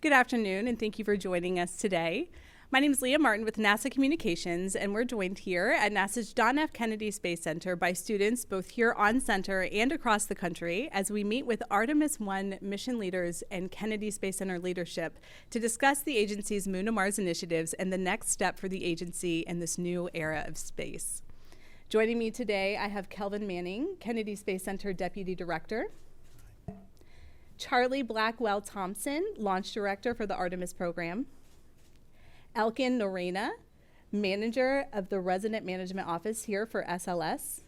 Good afternoon, and thank you for joining us today. My name is Leah Martin with NASA Communications, and we're joined here at NASA's John F. Kennedy Space Center by students both here on center and across the country as we meet with Artemis I mission leaders and Kennedy Space Center leadership to discuss the agency's Moon to Mars initiatives and the next step for the agency in this new era of space. Joining me today, I have Kelvin Manning, Kennedy Space Center Deputy Director, Charlie Blackwell Thompson, Launch Director for the Artemis program, Elkin Norena, Manager of the Resident Management Office here for SLS,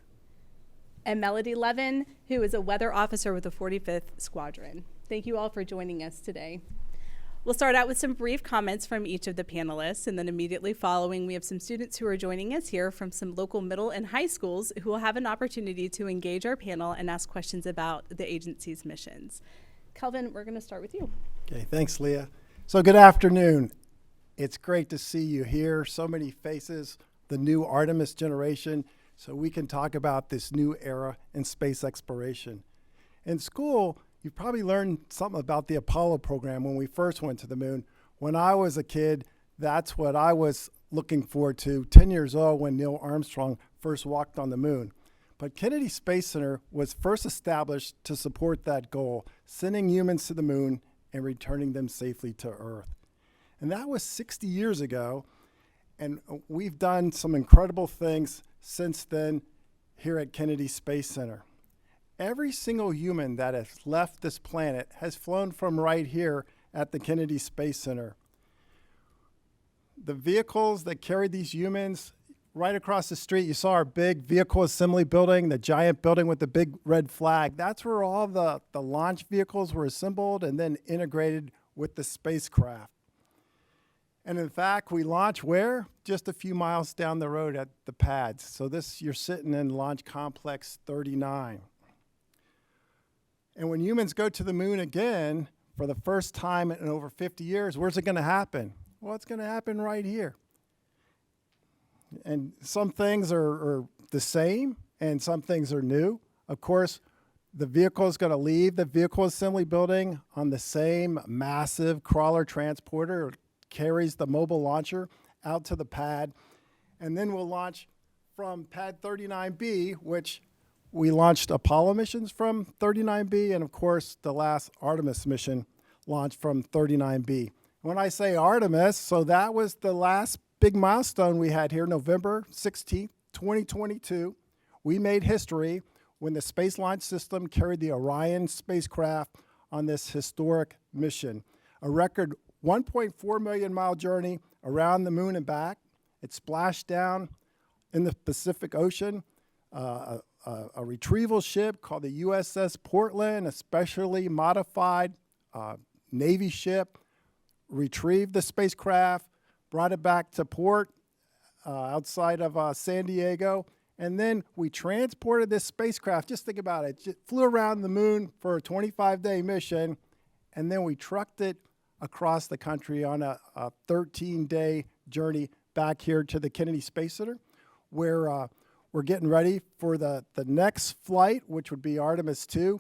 and Melody Levin, who is a Weather Officer with the 45th Squadron. Thank you all for joining us today. We'll start out with some brief comments from each of the panelists, and then immediately following, we have some students who are joining us here from some local middle and high schools who will have an opportunity to engage our panel and ask questions about the agency's missions. Kelvin, we're going to start with you. Okay, thanks, Leah. So good afternoon. It's great to see you here. So many faces, the new Artemis generation, so we can talk about this new era in space exploration. In school, you probably learned something about the Apollo program when we first went to the moon. When I was a kid, that's what I was looking forward to, 10 years old when Neil Armstrong first walked on the moon. But Kennedy Space Center was first established to support that goal, sending humans to the moon and returning them safely to Earth. And that was 60 years ago, and we've done some incredible things since then here at Kennedy Space Center. Every single human that has left this planet has flown from right here at the Kennedy Space Center. The vehicles that carried these humans, right across the street, you saw our big vehicle assembly building, the giant building with the big red flag. That's where all the launch vehicles were assembled and then integrated with the spacecraft. And in fact, we launch where? Just a few miles down the road at the pads. So you're sitting in Launch Complex 39. And when humans go to the moon again for the first time in over 50 years, where's it going to happen? Well, it's going to happen right here. And some things are the same and some things are new. Of course, the vehicle is going to leave the vehicle assembly building on the same massive crawler transporter. It carries the mobile launcher out to the pad. And then we'll launch from pad 39B, which we launched Apollo missions from 39B. And of course, the last Artemis mission launched from 39B. When I say Artemis, so that was the last big milestone we had here, November 16th, 2022. We made history when the Space Launch System carried the Orion spacecraft on this historic mission. A record 1.4 million mile journey around the moon and back. It splashed down in the Pacific Ocean. A retrieval ship called the USS Portland, a specially modified Navy ship, retrieved the spacecraft, brought it back to port outside of San Diego, and then we transported this spacecraft, just think about it, just flew around the moon for a 25-day mission, and then we trucked it across the country on a 13-day journey back here to the Kennedy Space Center, where we're getting ready for the next flight, which would be Artemis II,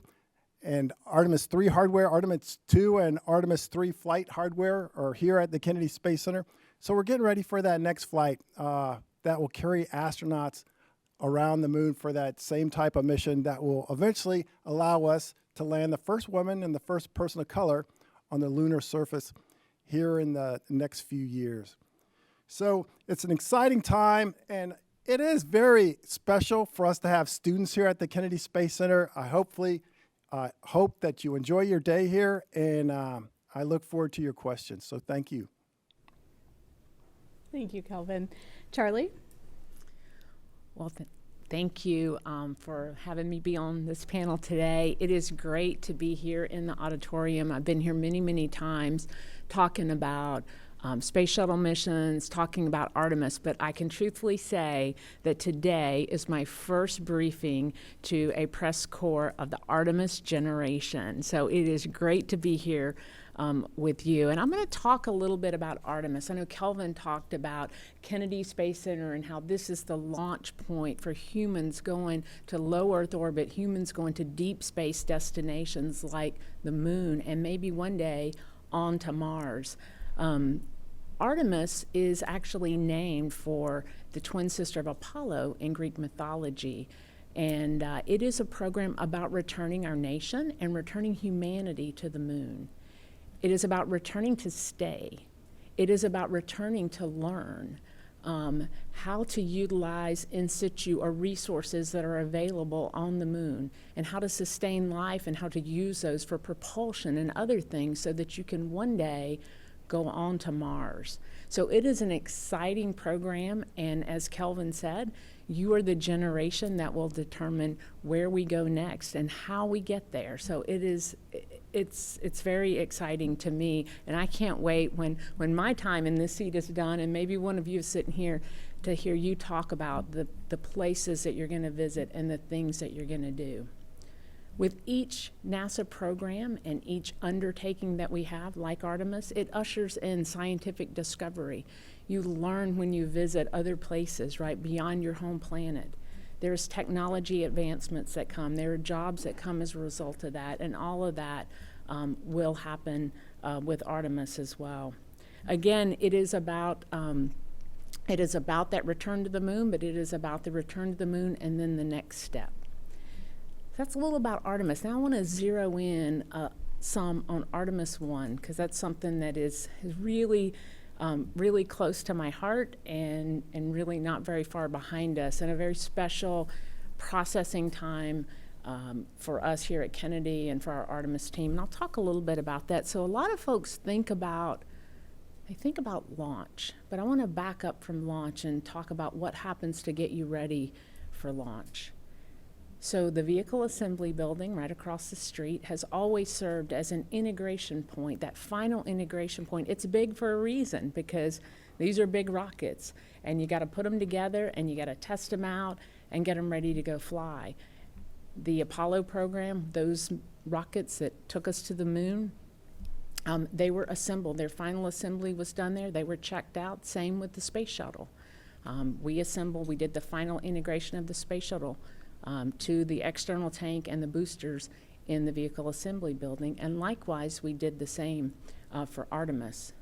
and Artemis 3 hardware. Artemis 2 and Artemis 3 flight hardware are here at the Kennedy Space Center. So we're getting ready for that next flight that will carry astronauts around the moon for that same type of mission that will eventually allow us to land the first woman and the first person of color on the lunar surface here in the next few years. So it's an exciting time, and it is very special for us to have students here at the Kennedy Space Center. I hope that you enjoy your day here, and I look forward to your questions. So thank you. Thank you, Kelvin. Charlie? Well, thank you for having me be on this panel today. It is great to be here in the auditorium. I've been here many, many times talking about space shuttle missions, talking about Artemis, but I can truthfully say that today is my first briefing to a press corps of the Artemis generation. So it is great to be here with you. And I'm going to talk a little bit about Artemis. I know Kelvin talked about Kennedy Space Center and how this is the launch point for humans going to low Earth orbit, humans going to deep space destinations like the moon, and maybe one day on to Mars. Artemis is actually named for the twin sister of Apollo in Greek mythology. And it is a program about returning our nation and returning humanity to the moon. It is about returning to stay. It is about returning to learn how to utilize in situ or resources that are available on the moon, and how to sustain life and how to use those for propulsion and other things so that you can one day go on to Mars. So it is an exciting program, and as Kelvin said, you are the generation that will determine where we go next and how we get there. So it's very exciting to me, and I can't wait when my time in this seat is done, and maybe one of you is sitting here to hear you talk about the places that you're going to visit and the things that you're going to do. With each NASA program and each undertaking that we have, like Artemis, it ushers in scientific discovery. You learn when you visit other places, right, beyond your home planet. There's technology advancements that come. There are jobs that come as a result of that, and all of that will happen with Artemis as well. Again, it is about that return to the moon, but it is about the return to the moon and then the next step. That's a little about Artemis. Now I want to zero in some on Artemis 1, because that's something that is really, really close to my heart and really not very far behind us, and a very special processing time for us here at Kennedy and for our Artemis team. And I'll talk a little bit about that. So a lot of folks think about launch, but I want to back up from launch and talk about what happens to get you ready for launch. So the vehicle assembly building right across the street has always served as an integration point, that final integration point. It's big for a reason, because these are big rockets, and you got to put them together, and you got to test them out and get them ready to go fly. The Apollo program, those rockets that took us to the moon, they were assembled. Their final assembly was done there. They were checked out. Same with the space shuttle. We did the final integration of the space shuttle to the external tank and the boosters in the vehicle assembly building. And likewise, we did the same for Artemis.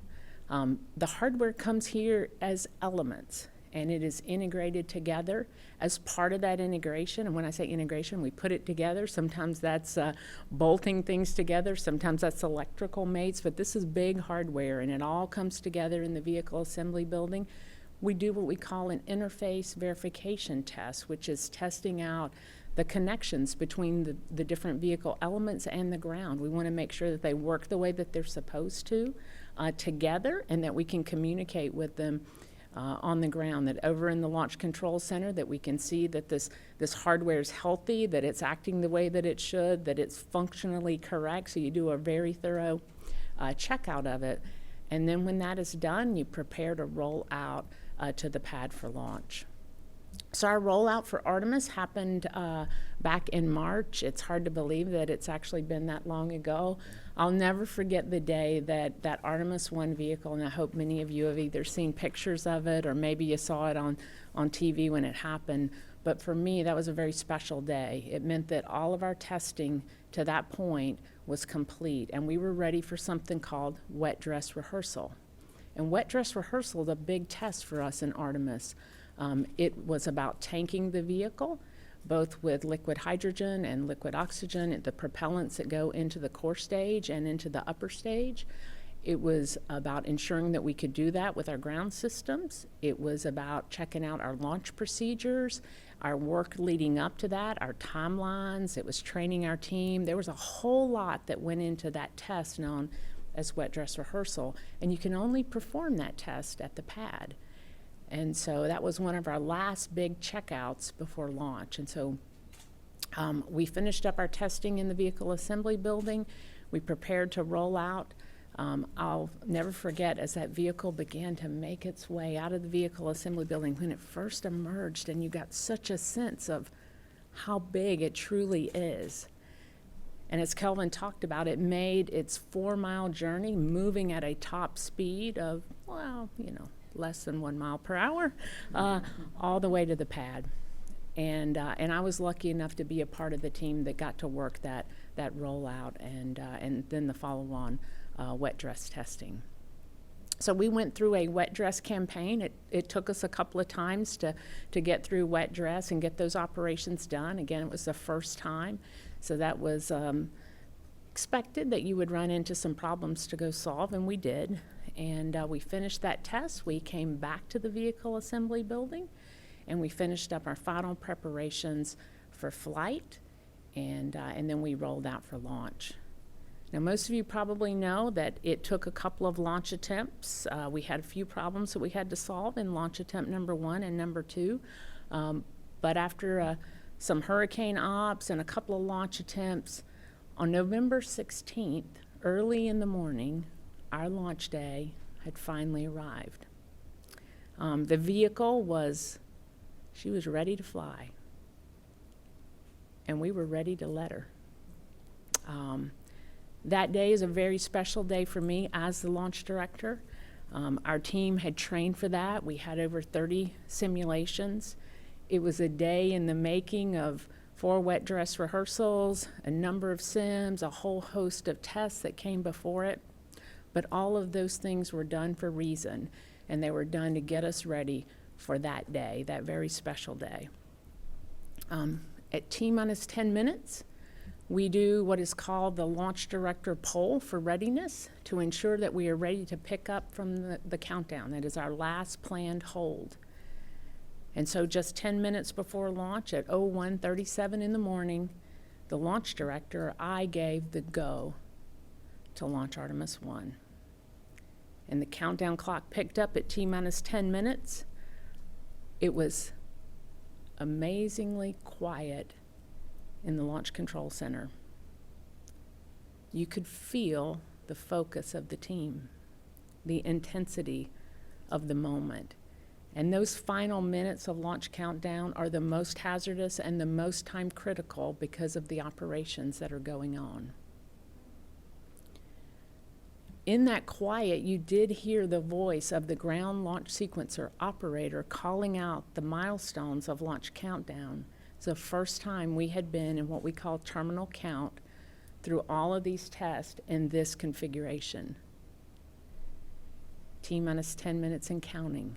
The hardware comes here as elements, and it is integrated together as part of that integration. And when I say integration, we put it together. Sometimes that's bolting things together. Sometimes that's electrical mates. But this is big hardware, and it all comes together in the vehicle assembly building. We do what we call an interface verification test, which is testing out the connections between the different vehicle elements and the ground. We want to make sure that they work the way that they're supposed to together, and that we can communicate with them on the ground, that over in the Launch Control Center, that we can see that this hardware is healthy, that it's acting the way that it should, that it's functionally correct. So you do a very thorough checkout of it. And then when that is done, you prepare to roll out to the pad for launch. So our rollout for Artemis happened back in March. It's hard to believe that it's actually been that long ago. I'll never forget the day that Artemis 1 vehicle, and I hope many of you have either seen pictures of it or maybe you saw it on TV when it happened. But for me, that was a very special day. It meant that all of our testing to that point was complete, and we were ready for something called wet dress rehearsal. And wet dress rehearsal is a big test for us in Artemis. It was about tanking the vehicle, both with liquid hydrogen and liquid oxygen, the propellants that go into the core stage and into the upper stage. It was about ensuring that we could do that with our ground systems. It was about checking out our launch procedures, our work leading up to that, our timelines. It was training our team. There was a whole lot that went into that test known as wet dress rehearsal, and you can only perform that test at the pad. And so that was one of our last big checkouts before launch. And so we finished up our testing in the vehicle assembly building. We prepared to roll out. I'll never forget as that vehicle began to make its way out of the vehicle assembly building, when it first emerged, and you got such a sense of how big it truly is. And as Kelvin talked about, it made its 4-mile journey moving at a top speed of, well, less than 1 mile per hour, all the way to the pad. And I was lucky enough to be a part of the team that got to work that rollout and then the follow-on wet dress testing. So we went through a wet dress campaign. It took us a couple of times to get through wet dress and get those operations done. Again, it was the first time, so that was expected that you would run into some problems to go solve, and we did. And we finished that test. We came back to the vehicle assembly building, and we finished up our final preparations for flight, and then we rolled out for launch. Now, most of you probably know that it took a couple of launch attempts. We had a few problems that we had to solve in launch attempt number 1 and number 2. But after some hurricane ops and a couple of launch attempts, on November 16th, early in the morning, our launch day had finally arrived. The vehicle she was ready to fly. And we were ready to let her. That day is a very special day for me as the launch director. Our team had trained for that. We had over 30 simulations. It was a day in the making of 4 wet dress rehearsals, a number of sims, a whole host of tests that came before it. But all of those things were done for a reason, and they were done to get us ready for that day, that very special day. At T-minus 10 minutes, we do what is called the launch director poll for readiness to ensure that we are ready to pick up from the countdown. That is our last planned hold. And so just 10 minutes before launch at 01:37 in the morning, the launch director, I gave the go to launch Artemis 1. And the countdown clock picked up at T-minus 10 minutes. It was amazingly quiet in the Launch Control Center. You could feel the focus of the team, the intensity of the moment. And those final minutes of launch countdown are the most hazardous and the most time critical because of the operations that are going on. In that quiet, you did hear the voice of the ground launch sequencer operator calling out the milestones of launch countdown. It's the first time we had been in what we call terminal count through all of these tests in this configuration. T-minus 10 minutes and counting.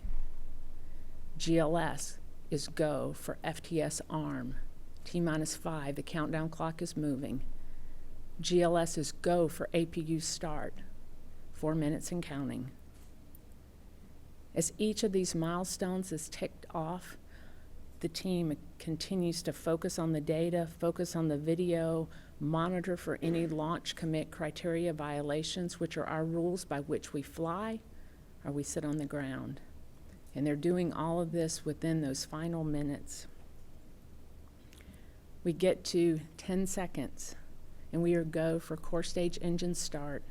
GLS is go for FTS arm. T-minus 5, the countdown clock is moving. GLS is go for APU start. 4 minutes and counting. As each of these milestones is ticked off, the team continues to focus on the data, focus on the video, monitor for any launch commit criteria violations, which are our rules by which we fly or we sit on the ground. And they're doing all of this within those final minutes. We get to 10 seconds, and we are go for core stage engine start.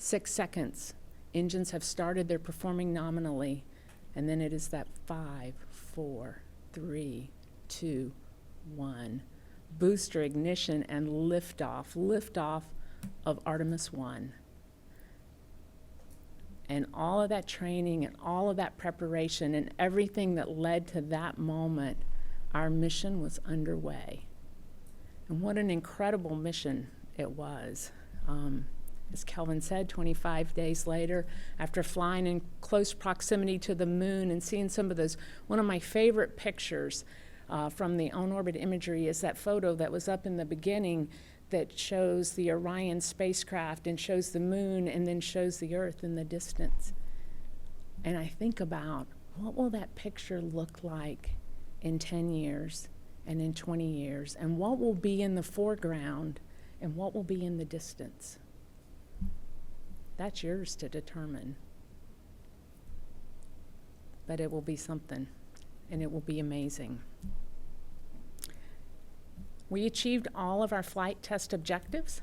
6 seconds, engines have started, they're performing nominally, and then it is that 5, 4, 3, 2, 1. Booster ignition and liftoff of Artemis 1. And all of that training and all of that preparation and everything that led to that moment, our mission was underway. And what an incredible mission it was. As Kelvin said, 25 days later, after flying in close proximity to the moon and seeing some of those, one of my favorite pictures from the on-orbit imagery is that photo that was up in the beginning that shows the Orion spacecraft and shows the moon and then shows the Earth in the distance. And I think about, what will that picture look like in 10 years and in 20 years? And what will be in the foreground and what will be in the distance? That's yours to determine. But it will be something, and it will be amazing. We achieved all of our flight test objectives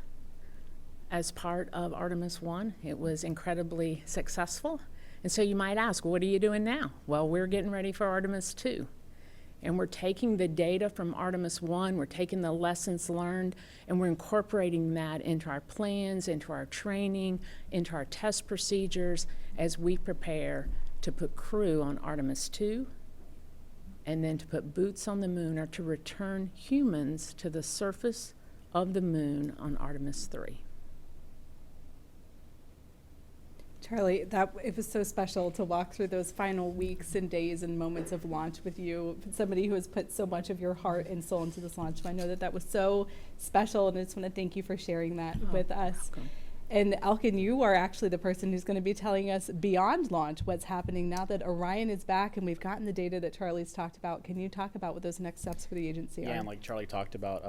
as part of Artemis 1. It was incredibly successful. And so you might ask, what are you doing now? Well, we're getting ready for Artemis 2. And we're taking the data from Artemis 1, we're taking the lessons learned, and we're incorporating that into our plans, into our training, into our test procedures as we prepare to put crew on Artemis 2, and then to put boots on the moon, or to return humans to the surface of the moon on Artemis 3. Charlie, it was so special to walk through those final weeks and days and moments of launch with you, somebody who has put so much of your heart and soul into this launch. So I know that was so special, and I just want to thank you for sharing that with us. Welcome. And Elkin, you are actually the person who's going to be telling us beyond launch what's happening now that Orion is back and we've gotten the data that Charlie's talked about. Can you talk about what those next steps for the agency are? Yeah, and like Charlie talked about,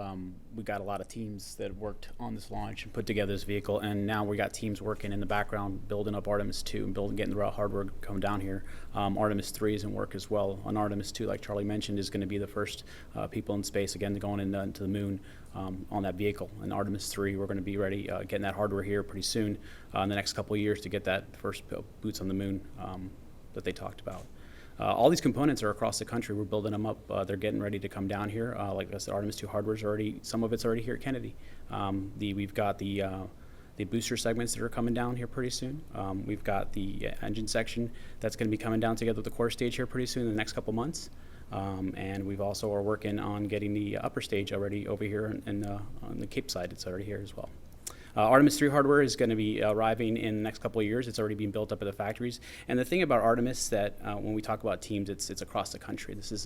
we got a lot of teams that worked on this launch and put together this vehicle, and now we got teams working in the background building up Artemis 2 and getting the raw hardware coming down here. Artemis 3 is in work as well. On Artemis 2, like Charlie mentioned, is going to be the first people in space again going into the moon. On that vehicle. And Artemis 3, we're going to be ready, getting that hardware here pretty soon in the next couple of years to get that first boots on the moon that they talked about. All these components are across the country. We're building them up. They're getting ready to come down here. Like I said, Artemis 2 hardware is already, some of it's already here at Kennedy. We've got the booster segments that are coming down here pretty soon. We've got the engine section that's going to be coming down together with the core stage here pretty soon in the next couple months. And we've also are working on getting the upper stage already over here on the Cape side. It's already here as well. Artemis 3 hardware is going to be arriving in the next couple of years. It's already being built up at the factories. And the thing about Artemis that when we talk about teams, it's across the country. This is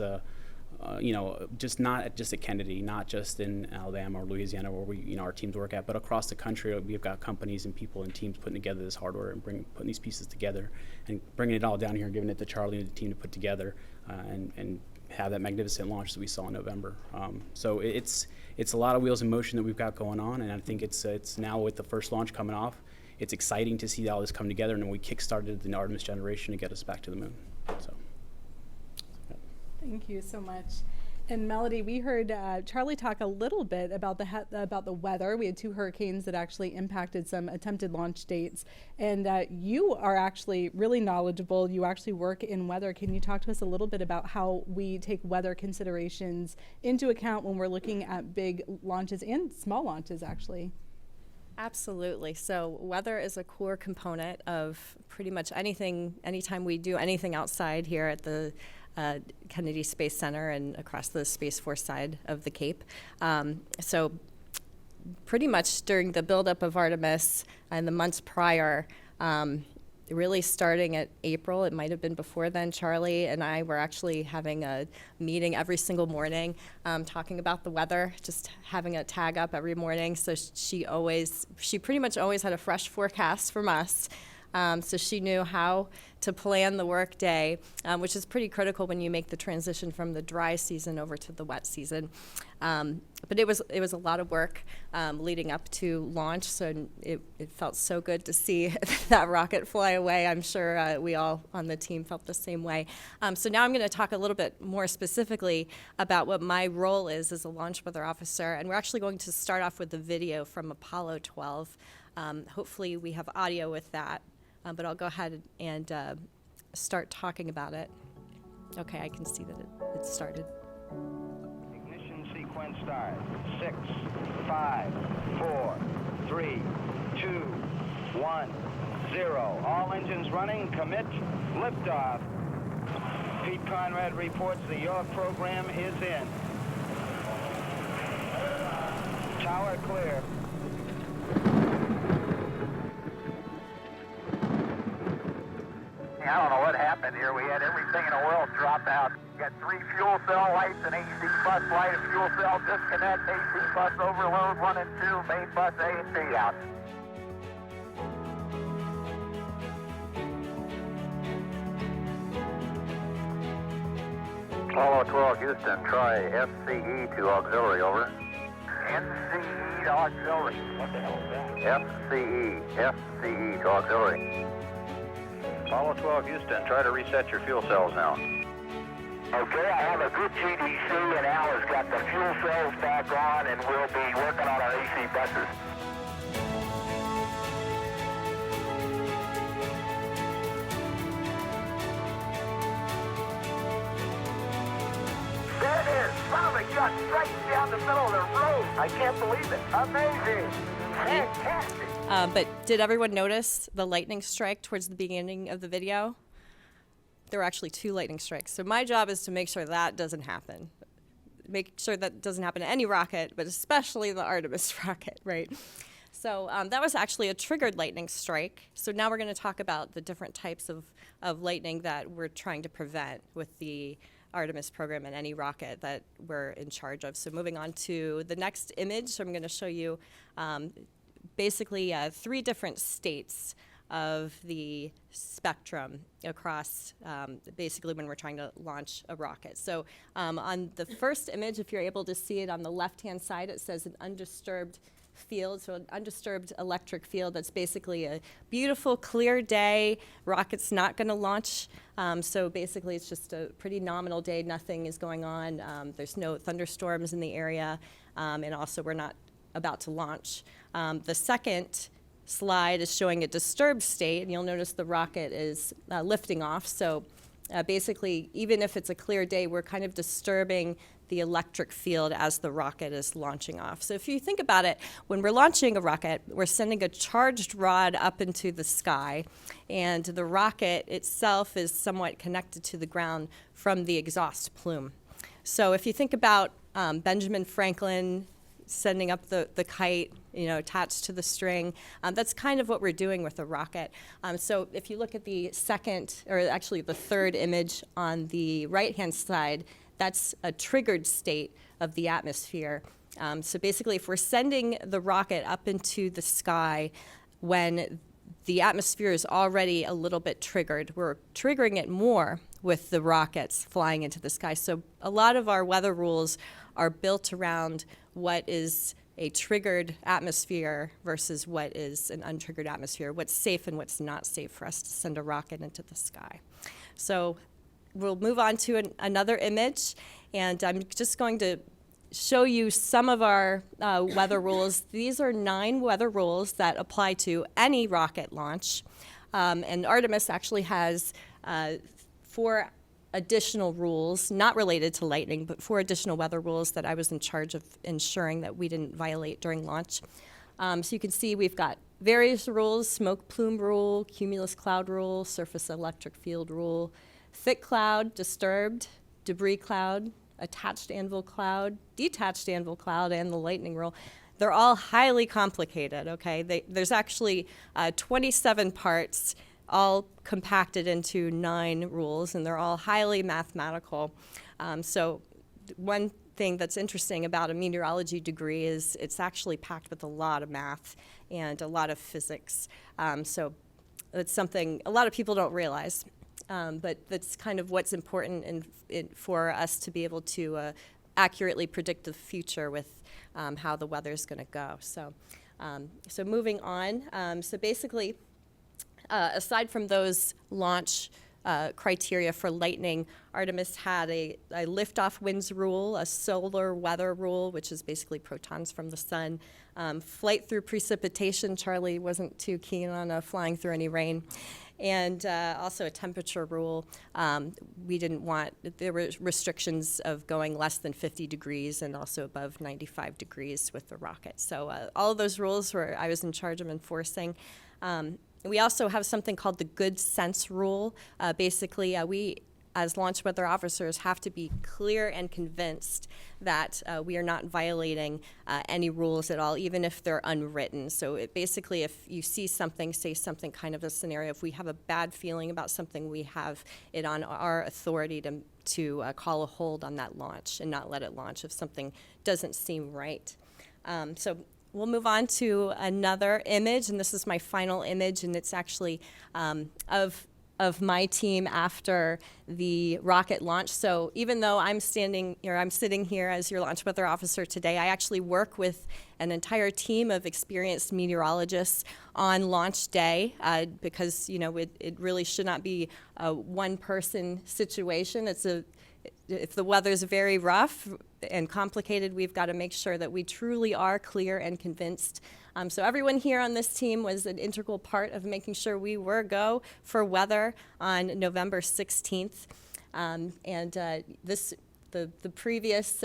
not just at Kennedy, not just in Alabama or Louisiana where our teams work at, but across the country. We've got companies and people and teams putting together this hardware and putting these pieces together and bringing it all down here and giving it to Charlie and the team to put together and have that magnificent launch that we saw in November. So it's a lot of wheels in motion that we've got going on, and I think it's now with the first launch coming off, it's exciting to see all this come together, and then we kick-started the Artemis generation to get us back to the moon. So. Thank you so much. And Melody, we heard Charlie talk a little bit about the weather. We had 2 hurricanes that actually impacted some attempted launch dates. And you are actually really knowledgeable. You actually work in weather. Can you talk to us a little bit about how we take weather considerations into account when we're looking at big launches and small launches, actually? Absolutely. So weather is a core component of pretty much anything, anytime we do anything outside here at the Kennedy Space Center and across the Space Force side of the Cape. So pretty much during the buildup of Artemis and the months prior, really starting at April, it might have been before then, Charlie and I were actually having a meeting every single morning, talking about the weather, just having a tag up every morning. So she pretty much always had a fresh forecast from us. So she knew how to plan the work day, which is pretty critical when you make the transition from the dry season over to the wet season. But it was a lot of work leading up to launch, so it felt so good to see that rocket fly away. I'm sure we all on the team felt the same way. So now I'm going to talk a little bit more specifically about what my role is as a launch weather officer, and we're actually going to start off with the video from Apollo 12. Hopefully we have audio with that. But I'll go ahead and start talking about it. Okay, I can see that it started. Ignition sequence start. 6, 5, 4, 3, 2, 1, 0. All engines running. Commit. Liftoff. Pete Conrad reports the York program is in. Tower clear. I don't know what happened here. We had everything in the world drop out. We got 3 fuel cell lights, an AC bus light, a fuel cell disconnect, AC bus overload, 1 and 2, main bus A and B out. Apollo 12 Houston, try FCE to auxiliary, over. NCE to auxiliary. What the hell is that? FCE to auxiliary. Apollo 12 Houston, try to reset your fuel cells now. Okay, I have a good GDC, and Al has got the fuel cells back on, and we'll be working on our AC buses. There it is! Son of a gun, straight down the middle of the road! I can't believe it. Amazing! Fantastic! But did everyone notice the lightning strike towards the beginning of the video? There were actually 2 lightning strikes. So my job is to make sure that doesn't happen. Make sure that doesn't happen to any rocket, but especially the Artemis rocket, right? So that was actually a triggered lightning strike. So now we're going to talk about the different types of lightning that we're trying to prevent with the Artemis program and any rocket that we're in charge of. So moving on to the next image, I'm going to show you basically 3 different states of the spectrum across basically when we're trying to launch a rocket. So on the first image, if you're able to see it on the left-hand side, it says an undisturbed field, so an undisturbed electric field. That's basically a beautiful, clear day. Rocket's not going to launch. So basically, it's just a pretty nominal day. Nothing is going on. There's no thunderstorms in the area. And also, we're not about to launch. The second slide is showing a disturbed state, and you'll notice the rocket is lifting off. So basically, even if it's a clear day, we're kind of disturbing the electric field as the rocket is launching off. So if you think about it, when we're launching a rocket, we're sending a charged rod up into the sky, and the rocket itself is somewhat connected to the ground from the exhaust plume. So if you think about Benjamin Franklin sending up the kite, attached to the string. That's kind of what we're doing with a rocket. So if you look at the second, or actually the third image on the right-hand side, that's a triggered state of the atmosphere. So basically, if we're sending the rocket up into the sky when the atmosphere is already a little bit triggered, we're triggering it more with the rockets flying into the sky. So a lot of our weather rules are built around what is a triggered atmosphere versus what is an untriggered atmosphere, what's safe and what's not safe for us to send a rocket into the sky. So we'll move on to another image, and I'm just going to show you some of our weather rules. These are 9 weather rules that apply to any rocket launch, and Artemis actually has 4 additional rules, not related to lightning, but 4 additional weather rules that I was in charge of ensuring that we didn't violate during launch. So you can see we've got various rules: smoke plume rule, cumulus cloud rule, surface electric field rule, thick cloud, disturbed, debris cloud, attached anvil cloud, detached anvil cloud, and the lightning rule. They're all highly complicated, okay? There's actually 27 parts, all compacted into 9 rules, and they're all highly mathematical. So one thing that's interesting about a meteorology degree is it's actually packed with a lot of math and a lot of physics. So it's something a lot of people don't realize, but that's kind of what's important for us to be able to accurately predict the future with how the weather's going to go. So moving on, so basically, aside from those launch criteria for lightning, Artemis had a liftoff winds rule, a solar weather rule, which is basically protons from the sun, flight through precipitation. Charlie wasn't too keen on flying through any rain. And also a temperature rule. There were restrictions of going less than 50 degrees and also above 95 degrees with the rocket. So all of those rules I was in charge of enforcing. We also have something called the good sense rule. Basically, we, as launch weather officers, have to be clear and convinced that we are not violating any rules at all, even if they're unwritten. So basically, if you see something, say something kind of a scenario, if we have a bad feeling about something, we have it on our authority to call a hold on that launch and not let it launch if something doesn't seem right. So we'll move on to another image, and this is my final image, and it's actually of my team after the rocket launch. So even though I'm sitting here as your launch weather officer today, I actually work with an entire team of experienced meteorologists on launch day because it really should not be a one-person situation. If the weather's very rough and complicated, we've got to make sure that we truly are clear and convinced. So everyone here on this team was an integral part of making sure we were go for weather on November 16th. The previous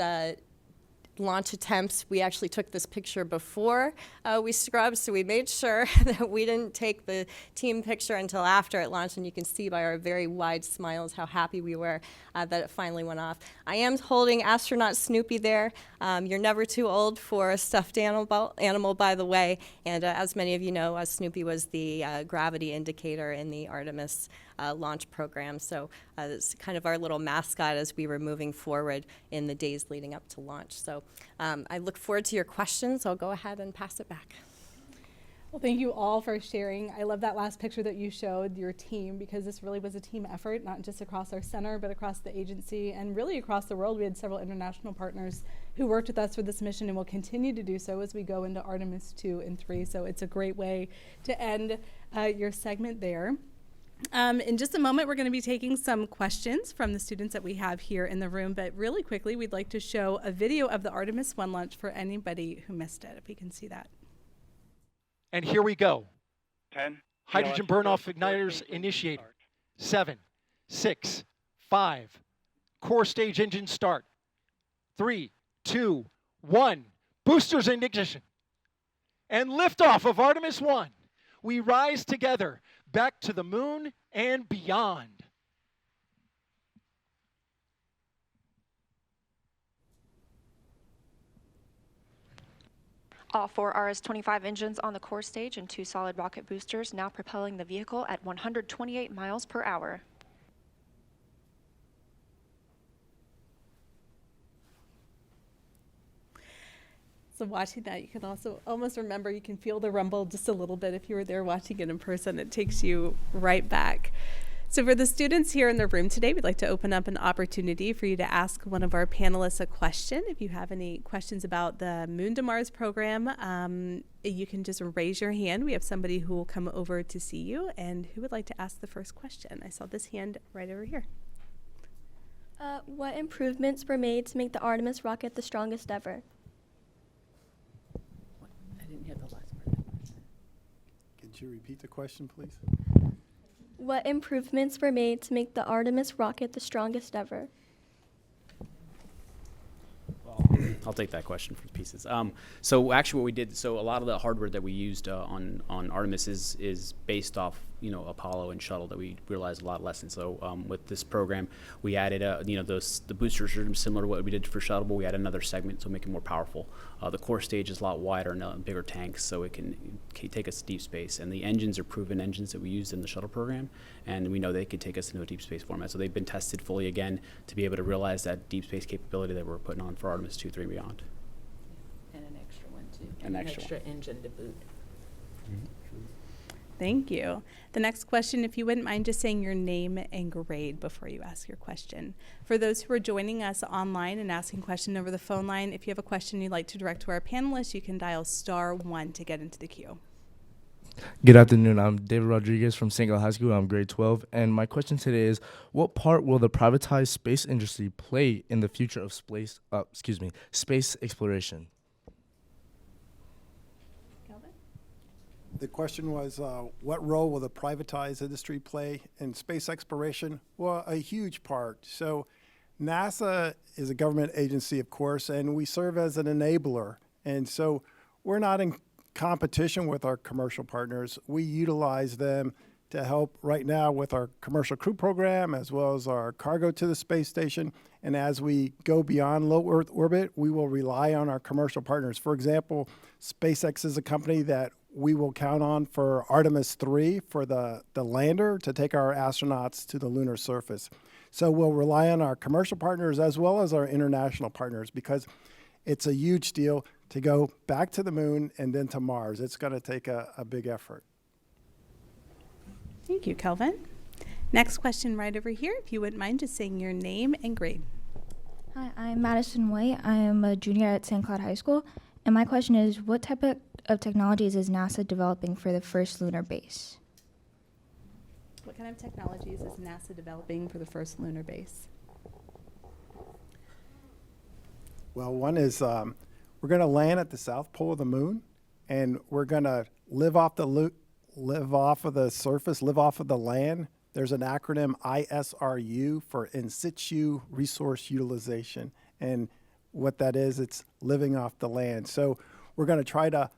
launch attempts. We actually took this picture before we scrubbed, so we made sure that we didn't take the team picture until after it launched, and you can see by our very wide smiles how happy we were that it finally went off. I am holding astronaut Snoopy there. You're never too old for a stuffed animal, by the way, and as many of you know, Snoopy was the gravity indicator in the Artemis launch program, so it's kind of our little mascot as we were moving forward in the days leading up to launch. So I look forward to your questions. I'll go ahead and pass it back. Well, thank you all for sharing. I love that last picture that you showed, your team, because this really was a team effort, not just across our center, but across the agency and really across the world. We had several international partners who worked with us for this mission and will continue to do so as we go into Artemis 2 and 3. So it's a great way to end your segment there. In just a moment, we're going to be taking some questions from the students that we have here in the room, but really quickly, we'd like to show a video of the Artemis 1 launch for anybody who missed it, if we can see that. And here we go. 10. Hydrogen burn-off igniters initiated. 7, 6, 5. Core stage engine start. 3, 2, 1. Boosters in ignition. And liftoff of Artemis 1. We rise together back to the moon and beyond. All 4 RS-25 engines on the core stage and 2 solid rocket boosters now propelling the vehicle at 128 miles per hour. So watching that, you can also almost remember, you can feel the rumble just a little bit if you were there watching it in person. It takes you right back. So for the students here in the room today, we'd like to open up an opportunity for you to ask one of our panelists a question. If you have any questions about the Moon to Mars program, you can just raise your hand. We have somebody who will come over to see you. And who would like to ask the first question? I saw this hand right over here. What improvements were made to make the Artemis rocket the strongest ever? I didn't hear the last part. Could you repeat the question, please? What improvements were made to make the Artemis rocket the strongest ever? I'll take that question for pieces. So actually what we did, so a lot of the hardware that we used on Artemis is based off, Apollo and shuttle that we realized a lot of lessons. So with this program, we added, the boosters are similar to what we did for shuttle, but we added another segment to make it more powerful. The core stage is a lot wider and bigger tanks, so it can take us to deep space. And the engines are proven engines that we used in the shuttle program, and we know they could take us into a deep space format. So they've been tested fully again to be able to realize that deep space capability that we're putting on for Artemis 2, 3, and beyond. And an extra one, too. An And extra engine to boot. Thank you. The next question, if you wouldn't mind just saying your name and grade before you ask your question. For those who are joining us online and asking a question over the phone line, if you have a question you'd like to direct to our panelists, you can dial *1 to get into the queue. Good afternoon. I'm David Rodriguez from St. High School. I'm grade 12. And my question today is, what part will the privatized space industry play in the future of space exploration? The question was, what role will the privatized industry play in space exploration? Well, a huge part. So NASA is a government agency, of course, and we serve as an enabler. And so we're not in competition with our commercial partners. We utilize them to help right now with our commercial crew program, as well as our cargo to the space station. And as we go beyond low Earth orbit, we will rely on our commercial partners. For example, SpaceX is a company that we will count on for Artemis 3 for the lander to take our astronauts to the lunar surface. So we'll rely on our commercial partners as well as our international partners, because it's a huge deal to go back to the moon and then to Mars. It's going to take a big effort. Thank you, Kelvin. Next question right over here, if you wouldn't mind just saying your name and grade. Hi, I'm Madison White. I am a junior at St. Cloud High School. And my question is, what type of technologies is NASA developing for the first lunar base? What kind of technologies is NASA developing for the first lunar base? Well, one is we're going to land at the south pole of the moon, and we're going to live off of the surface, live off of the land. There's an acronym ISRU for In Situ Resource Utilization. And what that is, it's living off the land. So we're going to try to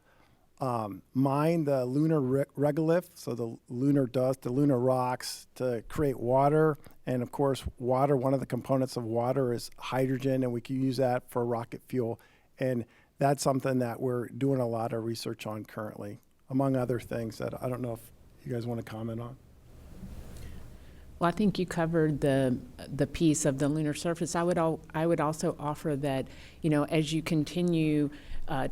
mine the lunar regolith, so the lunar dust, the lunar rocks, to create water. And of course, water, one of the components of water is hydrogen, and we can use that for rocket fuel. And that's something that we're doing a lot of research on currently, among other things that I don't know if you guys want to comment on. Well, I think you covered the piece of the lunar surface. I would also offer that, you know, as you continue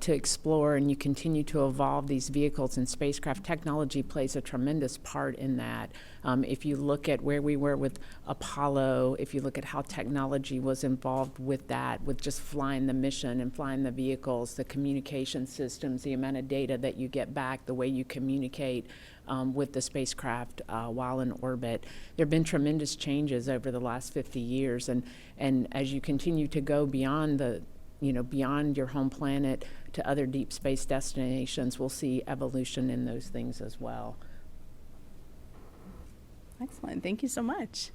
to explore and you continue to evolve these vehicles and spacecraft, technology plays a tremendous part in that. If you look at where we were with Apollo, if you look at how technology was involved with that, with just flying the mission and flying the vehicles, the communication systems, the amount of data that you get back, the way you communicate with the spacecraft while in orbit. There have been tremendous changes over the last 50 years, and as you continue to go beyond beyond your home planet to other deep space destinations, we'll see evolution in those things as well. Excellent. Thank you so much.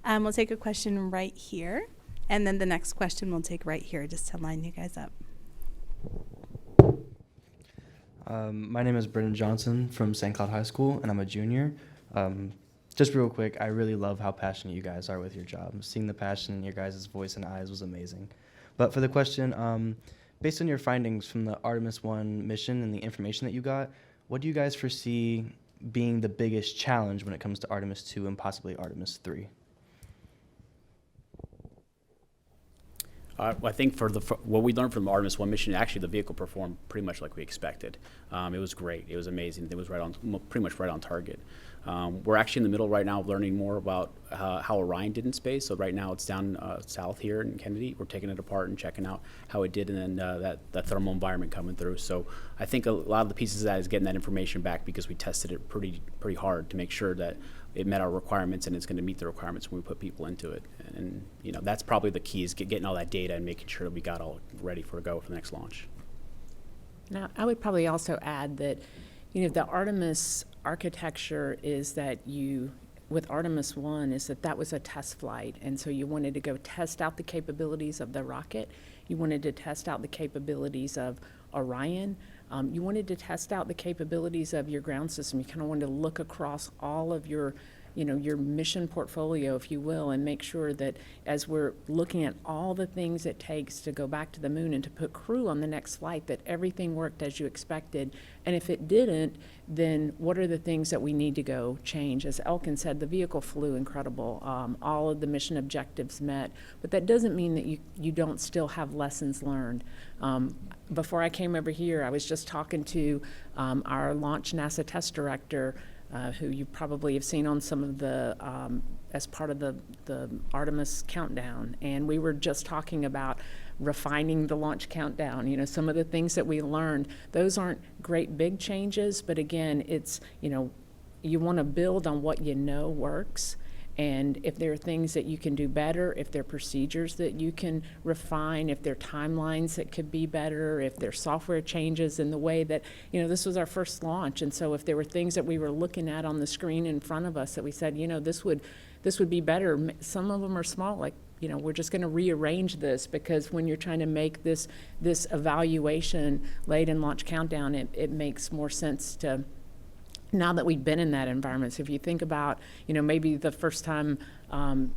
We'll take a question right here, and then the next question we'll take right here just to line you guys up. My name is Brendan Johnson from St. Cloud High School, and I'm a junior. Just real quick, I really love how passionate you guys are with your job. Seeing the passion in your guys' voice and eyes was amazing. But for the question, based on your findings from the Artemis 1 mission and the information that you got, what do you guys foresee being the biggest challenge when it comes to Artemis 2 and possibly Artemis 3? I think for what we learned from the Artemis 1 mission, actually the vehicle performed pretty much like we expected. It was great. It was amazing. It was pretty much right on target. We're actually in the middle right now of learning more about how Orion did in space. So right now it's down south here in Kennedy. We're taking it apart and checking out how it did, and then that thermal environment coming through. So I think a lot of the pieces of that is getting that information back, because we tested it pretty hard to make sure that it met our requirements and it's going to meet the requirements when we put people into it. And you know, that's probably the key, is getting all that data and making sure that we got all ready for go for the next launch. Now, I would probably also add that, you know, the Artemis architecture is that with Artemis 1 is that was a test flight, and so you wanted to go test out the capabilities of the rocket. You wanted to test out the capabilities of Orion. You wanted to test out the capabilities of your ground system. You kind of wanted to look across all of your mission portfolio, if you will, and make sure that as we're looking at all the things it takes to go back to the moon and to put crew on the next flight, that everything worked as you expected. And if it didn't, then what are the things that we need to go change? As Elkin said, the vehicle flew incredible. All of the mission objectives met, but that doesn't mean that you don't still have lessons learned. Before I came over here, I was just talking to our launch NASA test director, who you probably have seen on some of the, as part of the Artemis countdown. And we were just talking about refining the launch countdown. You know, some of the things that we learned, those aren't great big changes, but again, it's, you know, you want to build on what you know works. And if there are things that you can do better, if there are procedures that you can refine, if there are timelines that could be better, if there are software changes in the way that, you know, this was our first launch. And so if there were things that we were looking at on the screen in front of us that we said, you know, this would be better. Some of them are small, like, you know, we're just going to rearrange this, because when you're trying to make this evaluation late in launch countdown, it makes more sense to, now that we've been in that environment. So if you think about, you know, maybe the first time,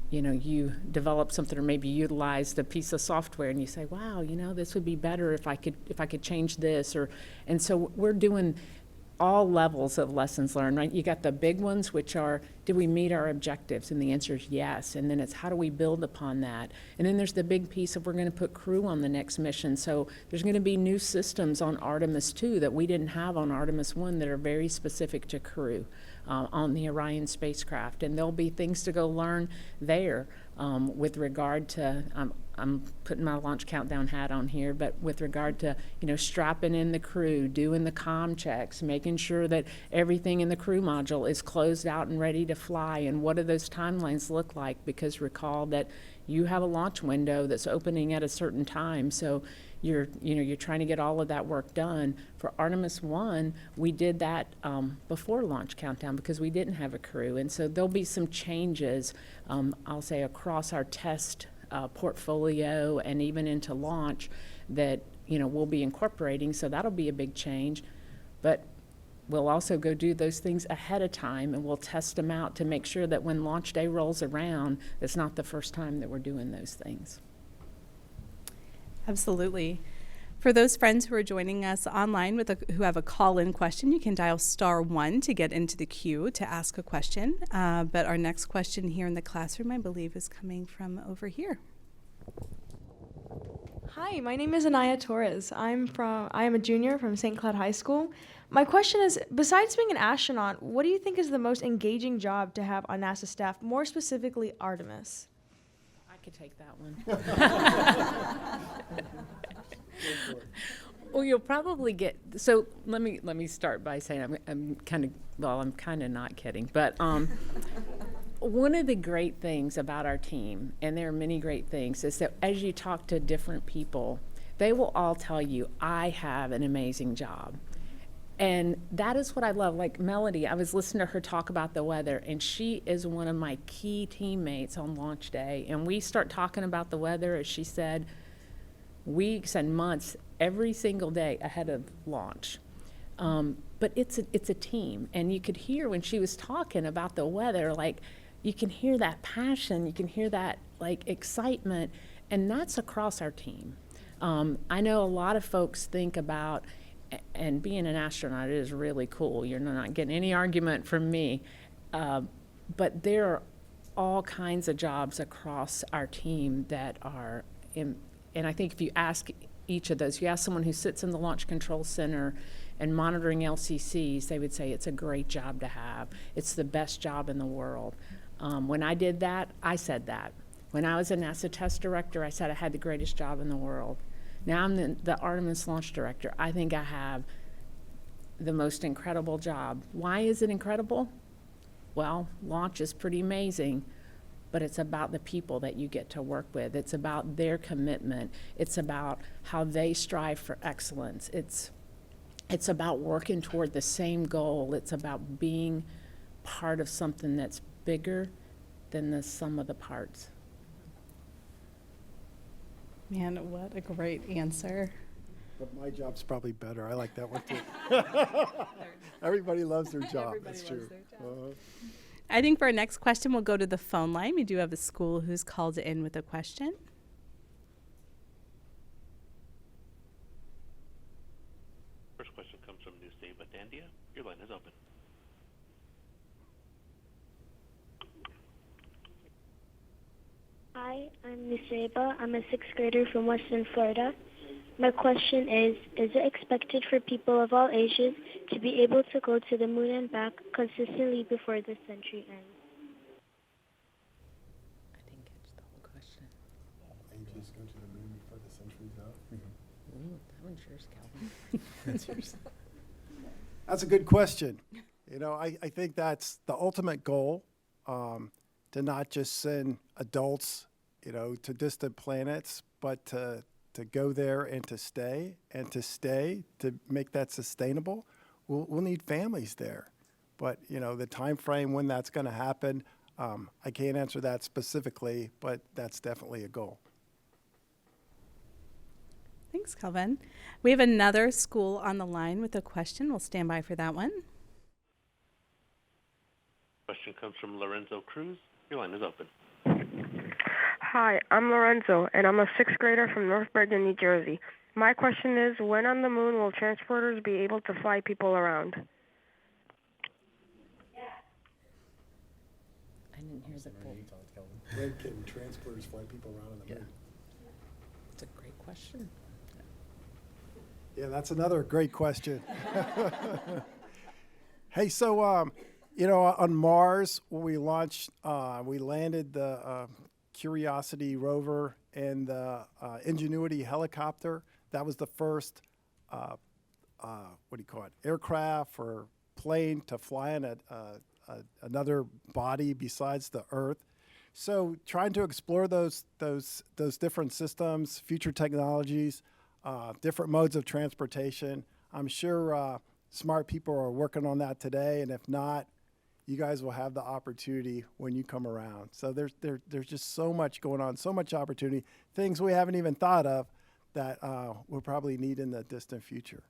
you know, you develop something or maybe utilized a piece of software and you say, wow, you know, this would be better if I could change this, and so we're doing all levels of lessons learned, right? You got the big ones, which are, did we meet our objectives? And the answer is yes. And then it's, how do we build upon that? And then there's the big piece of, we're going to put crew on the next mission. So there's going to be new systems on Artemis 2 that we didn't have on Artemis 1 that are very specific to crew on the Orion spacecraft. And there'll be things to go learn there with regard to, I'm putting my launch countdown hat on here, but with regard to, you know, strapping in the crew, doing the comm checks, making sure that everything in the crew module is closed out and ready to fly, and what do those timelines look like? Because recall that you have a launch window that's opening at a certain time, so you're trying to get all of that work done. For Artemis 1, we did that before launch countdown because we didn't have a crew, and so there'll be some changes, I'll say, across our test portfolio and even into launch that, we'll be incorporating. So that'll be a big change. But we'll also go do those things ahead of time, and we'll test them out to make sure that when launch day rolls around, it's not the first time that we're doing those things. Absolutely. For those friends who are joining us online who have a call-in question, you can dial *1 to get into the queue to ask a question. But our next question here in the classroom, I believe, is coming from over here. Hi, my name is Anaya Torres. I am a junior from St. Cloud High School. My question is, besides being an astronaut, what do you think is the most engaging job to have on NASA staff, more specifically Artemis? I could take that one. Well, you'll probably get, so let me start by saying I'm kind of not kidding, but one of the great things about our team, and there are many great things, is that as you talk to different people, they will all tell you, I have an amazing job. And that is what I love. Like Melody, I was listening to her talk about the weather, and she is one of my key teammates on launch day. And we start talking about the weather, as she said, weeks and months, every single day ahead of launch. But it's a team. And you could hear when she was talking about the weather, like, you can hear that passion, you can hear that, like, excitement, and that's across our team. I know a lot of folks think about, and being an astronaut is really cool. You're not getting any argument from me. But there are all kinds of jobs across our team that are, and I think if you ask each of those, you ask someone who sits in the Launch Control Center and monitoring LCCs, they would say it's a great job to have. It's the best job in the world. When I did that, I said that. When I was a NASA test director, I said I had the greatest job in the world. Now I'm the Artemis launch director. I think I have the most incredible job. Why is it incredible? Well, launch is pretty amazing, but it's about the people that you get to work with. It's about their commitment. It's about how they strive for excellence. It's about working toward the same goal. It's about being part of something that's bigger than the sum of the parts. Man, what a great answer. But my job's probably better. I like that one too. Everybody loves their job. That's true. I think for our next question, we'll go to the phone line. We do have a school who's called in with a question. First question comes from Nusaiba Dandia. Your line is open. Hi, I'm Nusaiba. I'm a sixth grader from Western Florida. My question is it expected for people of all ages to be able to go to the moon and back consistently before the century ends? I didn't catch the whole question. Ages go to the moon before the century's up. Ooh, that one's yours, Calvin. That's yours. That's a good question. I think that's the ultimate goal, to not just send adults, to distant planets, but to go there and to stay, to make that sustainable. We'll need families there. But, the time frame when that's going to happen, I can't answer that specifically, but that's definitely a goal. Thanks, Calvin. We have another school on the line with a question. We'll stand by for that one. Question comes from Lorenzo Cruz. Your line is open. Hi, I'm Lorenzo, and I'm a sixth grader from North Bergen, New Jersey. My question is, when on the moon will transporters be able to fly people around? I didn't hear the full. When can transporters fly people around on the moon? It's a great question. Yeah, that's another great question. Hey, so, on Mars, when we launched, we landed the Curiosity rover and the Ingenuity helicopter. That was the first, aircraft or plane to fly in another body besides the Earth. So trying to explore those different systems, future technologies, different modes of transportation. I'm sure smart people are working on that today, and if not, you guys will have the opportunity when you come around. So there's just so much going on, so much opportunity, things we haven't even thought of that we'll probably need in the distant future.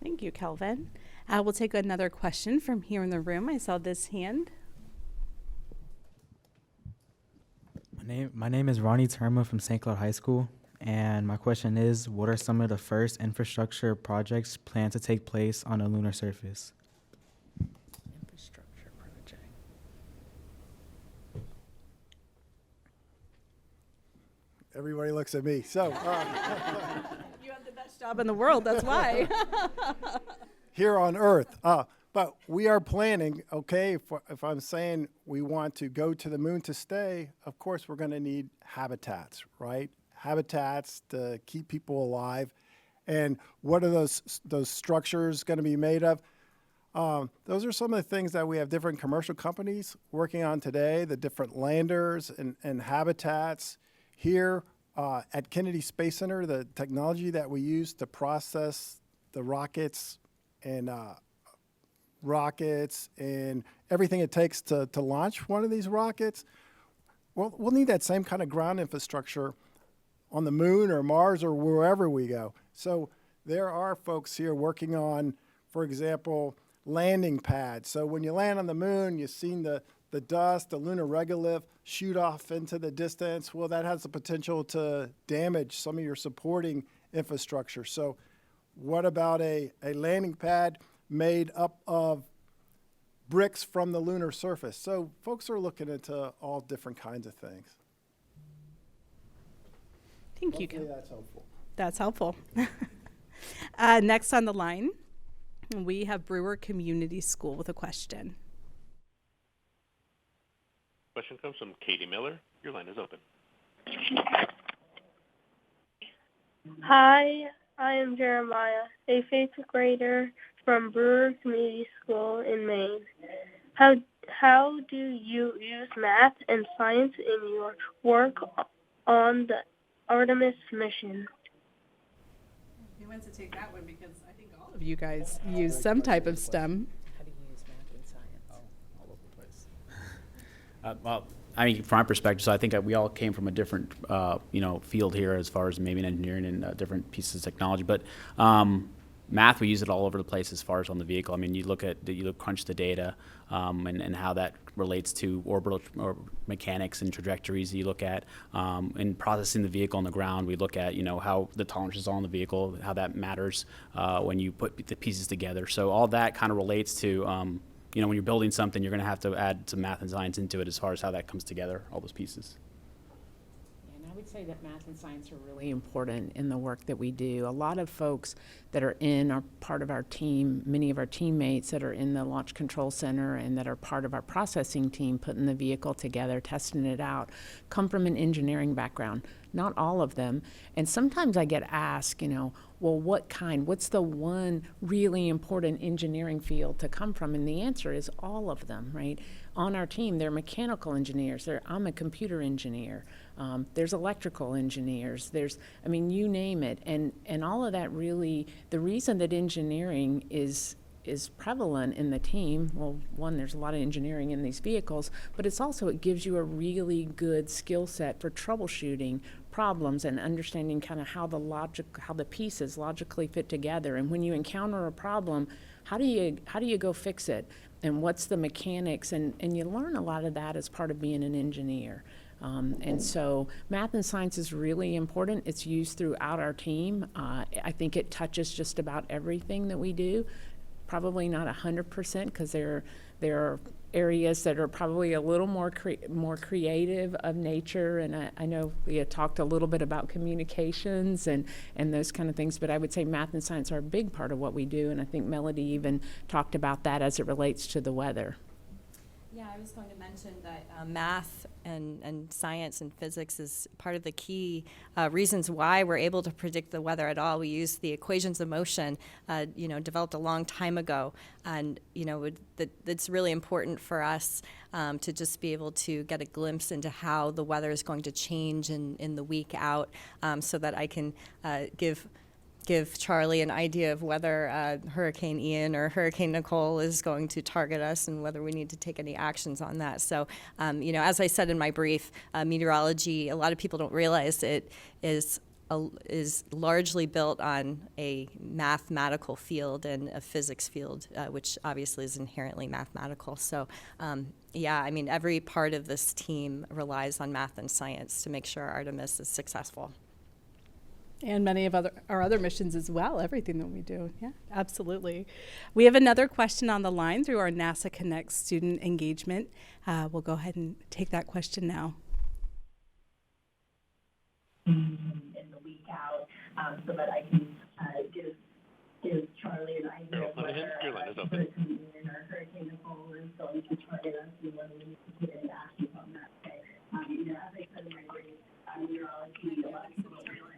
Thank you, Kelvin. We'll take another question from here in the room. I saw this hand. My name is Ronnie Terma from St. Cloud High School, and my question is, what are some of the first infrastructure projects planned to take place on the lunar surface? Infrastructure project. Everybody looks at me. So You have the best job in the world, that's why. here on Earth. But we are planning, okay, if I'm saying we want to go to the moon to stay, of course we're going to need habitats, right? Habitats to keep people alive. And what are those structures going to be made of? Those are some of the things that we have different commercial companies working on today, the different landers and habitats. Here at Kennedy Space Center, the technology that we use to process the rockets and everything it takes to launch one of these rockets, we'll need that same kind of ground infrastructure on the moon or Mars or wherever we go. So there are folks here working on, for example, landing pads. So when you land on the moon, you've seen the dust, the lunar regolith shoot off into the distance. Well, that has the potential to damage some of your supporting infrastructure. So what about a landing pad made up of bricks from the lunar surface? So folks are looking into all different kinds of things. Thank you. Hopefully that's helpful. That's helpful. Next on the line, we have Brewer Community School with a question. Question comes from Katie Miller. Your line is open. Hi, I am Jeremiah, a 5th grader from Brewer Community School in Maine. How do you use math and science in your work on the Artemis mission? Who wants to take that one, because I think all of you guys use some type of STEM. How do you use math and science? All over the place. Well, I mean, from my perspective, so I think that we all came from a different, field here as far as maybe in engineering and different pieces of technology. But math, we use it all over the place as far as on the vehicle. I mean, you crunch the data and how that relates to orbital or mechanics and trajectories you look at. In processing the vehicle on the ground, we look at, how the tolerances are on the vehicle, how that matters when you put the pieces together. So all that kind of relates to, when you're building something, you're going to have to add some math and science into it as far as how that comes together, all those pieces. And I would say that math and science are really important in the work that we do. A lot of folks that are part of our team, many of our teammates that are in the Launch Control Center and that are part of our processing team, putting the vehicle together, testing it out, come from an engineering background. Not all of them. And sometimes I get asked, well, what's the one really important engineering field to come from? And the answer is all of them, right? On our team, they're mechanical engineers. I'm a computer engineer. There's electrical engineers. You name it. And all of that really, the reason that engineering is prevalent in the team, well, one, there's a lot of engineering in these vehicles, but it gives you a really good skill set for troubleshooting problems and understanding kind of how the pieces logically fit together. And when you encounter a problem, how do you go fix it? And what's the mechanics? And you learn a lot of that as part of being an engineer. And so math and science is really important. It's used throughout our team. I think it touches just about everything that we do. Probably not 100%, because there are areas that are probably a little more creative of nature, and I know we had talked a little bit about communications and those kind of things, but I would say math and science are a big part of what we do, and I think Melody even talked about that as it relates to the weather. Yeah, I was going to mention that math and science and physics is part of the key reasons why we're able to predict the weather at all. We use the equations of motion, developed a long time ago, and it's really important for us to just be able to get a glimpse into how the weather is going to change in the week out, so that I can give give Charlie an idea of whether Hurricane Ian or Hurricane Nicole is going to target us and whether we need to take any actions on that. So, as I said in my brief, meteorology, a lot of people don't realize it is largely built on a mathematical field and a physics field, which obviously is inherently mathematical. So, every part of this team relies on math and science to make sure Artemis is successful. And many of our other missions as well, everything that we do. Yeah, absolutely. We have another question on the line through our NASA Connect student engagement. We'll go ahead and take that question now. In the week out, so that I can give Charlie an idea of whether Hurricane Ian or Hurricane Nicole is going to target us and whether we need to take any actions on that. Okay. As I said in my brief, meteorology, a lot of people don't realize.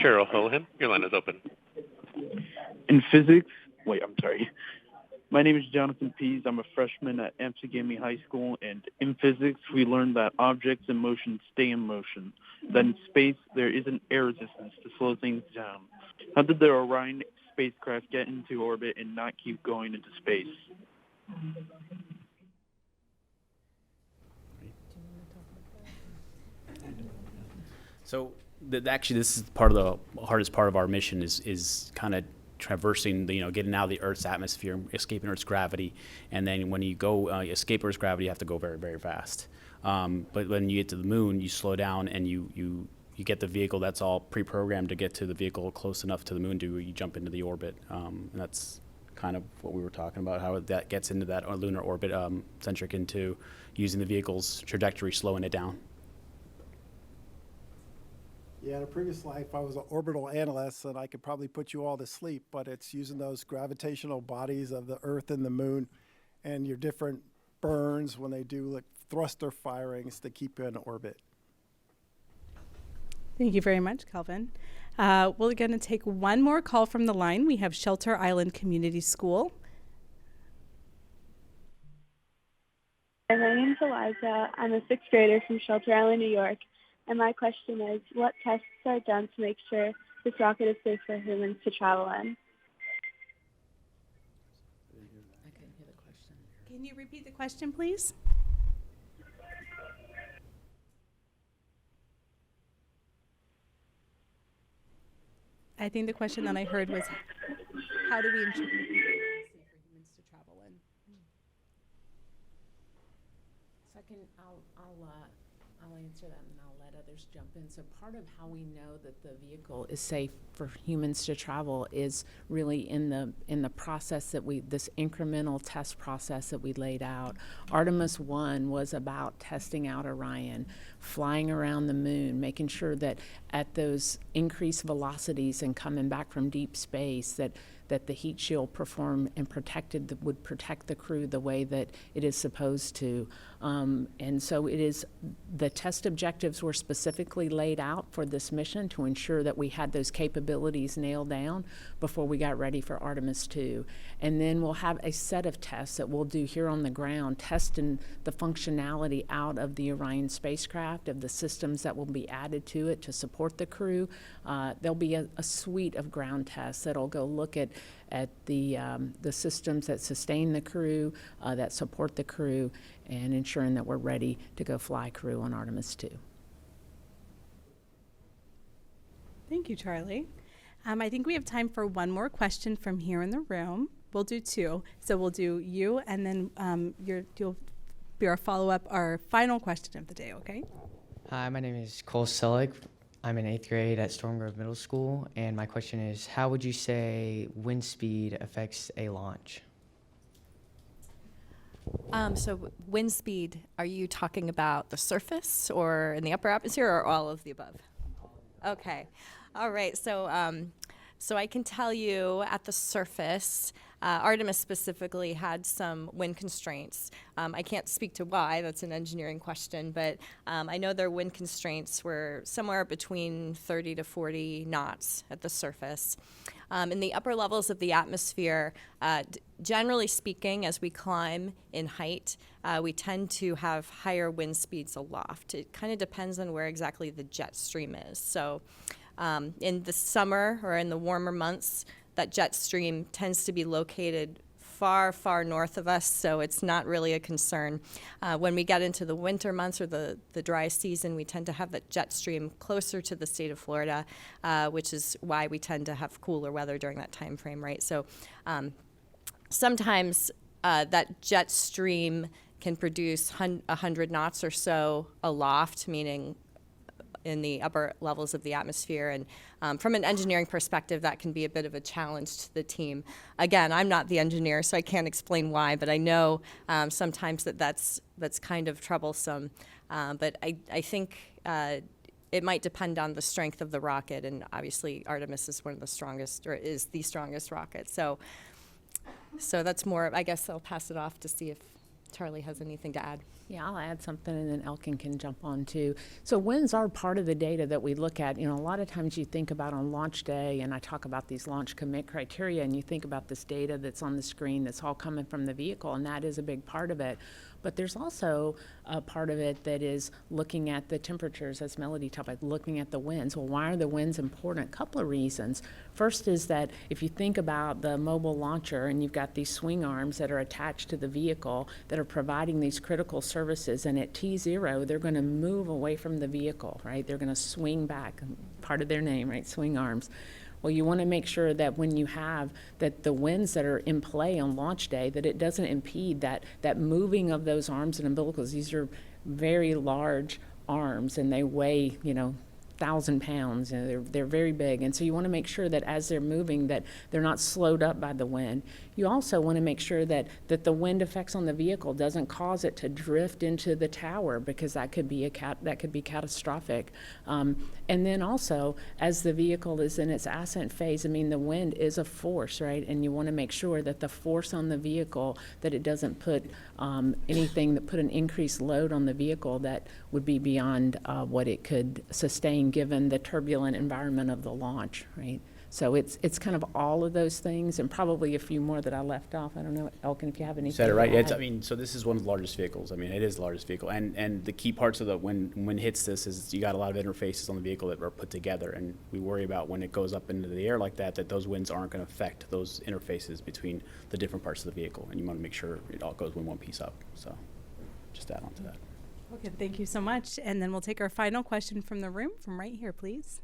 Cheryl Houlihan, your line is open. In physics, my name is Jonathan Pease. I'm a freshman at Amsterdam High School, and in physics, we learned that objects in motion stay in motion. That in space, there is an air resistance to slow things down. How did the Orion spacecraft get into orbit and not keep going into space? So actually, this is part of the hardest part of our mission is kind of traversing, getting out of the Earth's atmosphere, escaping Earth's gravity, and then when you go escape Earth's gravity, you have to go very, very fast. But when you get to the moon, you slow down and you get the vehicle that's all pre-programmed to get to the vehicle close enough to the moon to you jump into the orbit. And that's kind of what we were talking about, how that gets into that lunar orbit, centric into using the vehicle's trajectory, slowing it down. Yeah, in a previous life, I was an orbital analyst, and I could probably put you all to sleep, but it's using those gravitational bodies of the Earth and the moon and your different burns when they do like thruster firings to keep you in orbit. Thank you very much, Calvin. We're going to take one more call from the line. We have Shelter Island Community School. My name's Eliza. I'm a sixth grader from Shelter Island, New York. And my question is, what tests are done to make sure this rocket is safe for humans to travel in? I couldn't hear the question. Can you repeat the question, please? I think the question that I heard was, how do we ensure it's safe for humans to travel in? Second, I'll answer that and I'll let others jump in. So part of how we know that the vehicle is safe for humans to travel is really in the process that this incremental test process that we laid out. Artemis 1 was about testing out Orion, flying around the moon, making sure that at those increased velocities and coming back from deep space that the heat shield performed and would protect the crew the way that it is supposed to. And so the test objectives were specifically laid out for this mission to ensure that we had those capabilities nailed down before we got ready for Artemis 2. And then we'll have a set of tests that we'll do here on the ground, testing the functionality out of the Orion spacecraft, of the systems that will be added to it to support the crew. There'll be a suite of ground tests that'll go look at the systems that sustain the crew, that support the crew, and ensuring that we're ready to go fly crew on Artemis 2. Thank you, Charlie. I think we have time for one more question from here in the room. We'll do two. So we'll do you, and then you'll be our follow-up, our final question of the day, okay? Hi, my name is Cole Selleck. I'm in 8th grade at Storm Grove Middle School, and my question is, how would you say wind speed affects a launch? So wind speed, are you talking about the surface or in the upper atmosphere or all of the above? Okay. All right. So I can tell you at the surface, Artemis specifically had some wind constraints. I can't speak to why, that's an engineering question, but I know their wind constraints were somewhere between 30 to 40 knots at the surface. In the upper levels of the atmosphere, generally speaking, as we climb in height, we tend to have higher wind speeds aloft. It kind of depends on where exactly the jet stream is. So in the summer or in the warmer months, that jet stream tends to be located far, far north of us, so it's not really a concern. When we get into the winter months or the dry season, we tend to have that jet stream closer to the state of Florida, which is why we tend to have cooler weather during that time frame, right? So sometimes that jet stream can produce 100 knots or so aloft, meaning in the upper levels of the atmosphere. And from an engineering perspective, that can be a bit of a challenge to the team. Again, I'm not the engineer, so I can't explain why, but I know sometimes that's kind of troublesome. But I think it might depend on the strength of the rocket, and obviously Artemis is one of the strongest, or is the strongest rocket. So that's more, I guess I'll pass it off to see if Charlie has anything to add. Yeah, I'll add something and then Elkin can jump on too. So winds are part of the data that we look at. You know, a lot of times you think about on launch day, and I talk about these launch commit criteria, and you think about this data that's on the screen that's all coming from the vehicle, and that is a big part of it. But there's also a part of it that is looking at the temperatures, as Melody talked about, looking at the winds. Well, why are the winds important? A couple of reasons. First is that if you think about the mobile launcher and you've got these swing arms that are attached to the vehicle that are providing these critical services, and at T0, they're going to move away from the vehicle, right? They're going to swing back, part of their name, right? Swing arms. Well, you want to make sure that when you have that the winds that are in play on launch day, that it doesn't impede that moving of those arms and umbilicals. These are very large arms, and they weigh, 1,000 pounds. They're very big, and so you want to make sure that as they're moving, that they're not slowed up by the wind. You also want to make sure that the wind effects on the vehicle doesn't cause it to drift into the tower, because that could be catastrophic. And then also, as the vehicle is in its ascent phase, the wind is a force, right? And you want to make sure that the force on the vehicle, that it doesn't put anything that put an increased load on the vehicle that would be beyond what it could sustain given the turbulent environment of the launch, right? So it's kind of all of those things, and probably a few more that I left off. I don't know, Elkin, if you have anything. Said it right. to add. So this is one of the largest vehicles. It is the largest vehicle, and the key parts of when it hits this is you got a lot of interfaces on the vehicle that are put together, and we worry about when it goes up into the air like that those winds aren't going to affect those interfaces between the different parts of the vehicle, and you want to make sure it all goes in one piece up. So just add on to that. Okay, thank you so much. And then we'll take our final question from the room, from right here, please.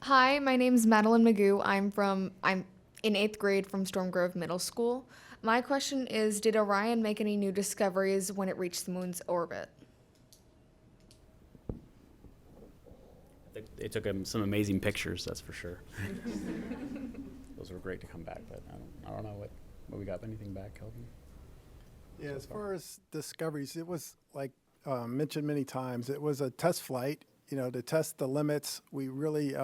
Hi, my name's Madeline Magoo. I'm in 8th grade from Storm Grove Middle School. My question is, did Orion make any new discoveries when it reached the moon's orbit? They took some amazing pictures, that's for sure. Those were great to come back, but I don't know what we got. Anything back, Kelvin? Yeah, as far as discoveries, it was like mentioned many times, it was a test flight. To test the limits. We really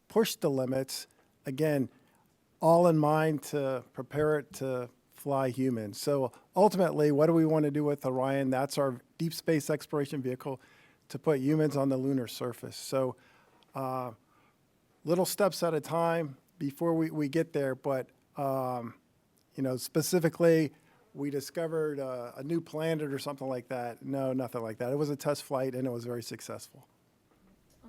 pushed the limits, again, all in mind to prepare it to fly humans. So ultimately, what do we want to do with Orion? That's our deep space exploration vehicle to put humans on the lunar surface. So little steps at a time before we get there, but specifically, we discovered a new planet or something like that. No, nothing like that. It was a test flight, and it was very successful.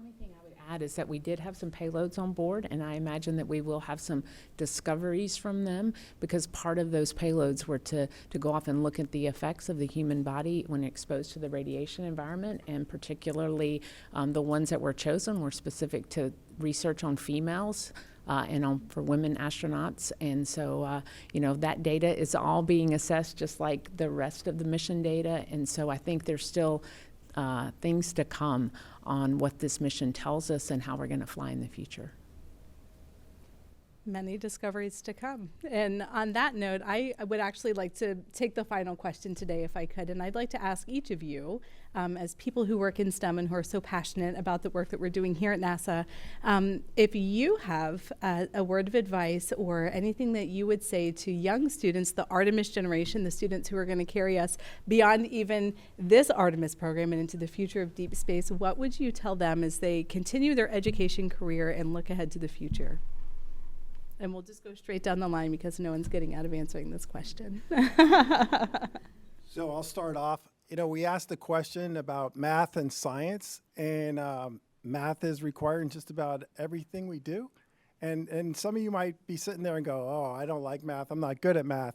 Only thing I would add is that we did have some payloads on board, and I imagine that we will have some discoveries from them, because part of those payloads were to go off and look at the effects of the human body when exposed to the radiation environment, and particularly the ones that were chosen were specific to research on females and for women astronauts. And so, that data is all being assessed just like the rest of the mission data, and so I think there's still things to come on what this mission tells us and how we're going to fly in the future. Many discoveries to come. And on that note, I would actually like to take the final question today, if I could. And I'd like to ask each of you, as people who work in STEM and who are so passionate about the work that we're doing here at NASA, if you have a word of advice or anything that you would say to young students, the Artemis generation, the students who are going to carry us beyond even this Artemis program and into the future of deep space, what would you tell them as they continue their education career and look ahead to the future? And we'll just go straight down the line because no one's getting out of answering this question. So I'll start off. You know, we asked the question about math and science, and math is required in just about everything we do. And some of you might be sitting there and go, oh, I don't like math. I'm not good at math.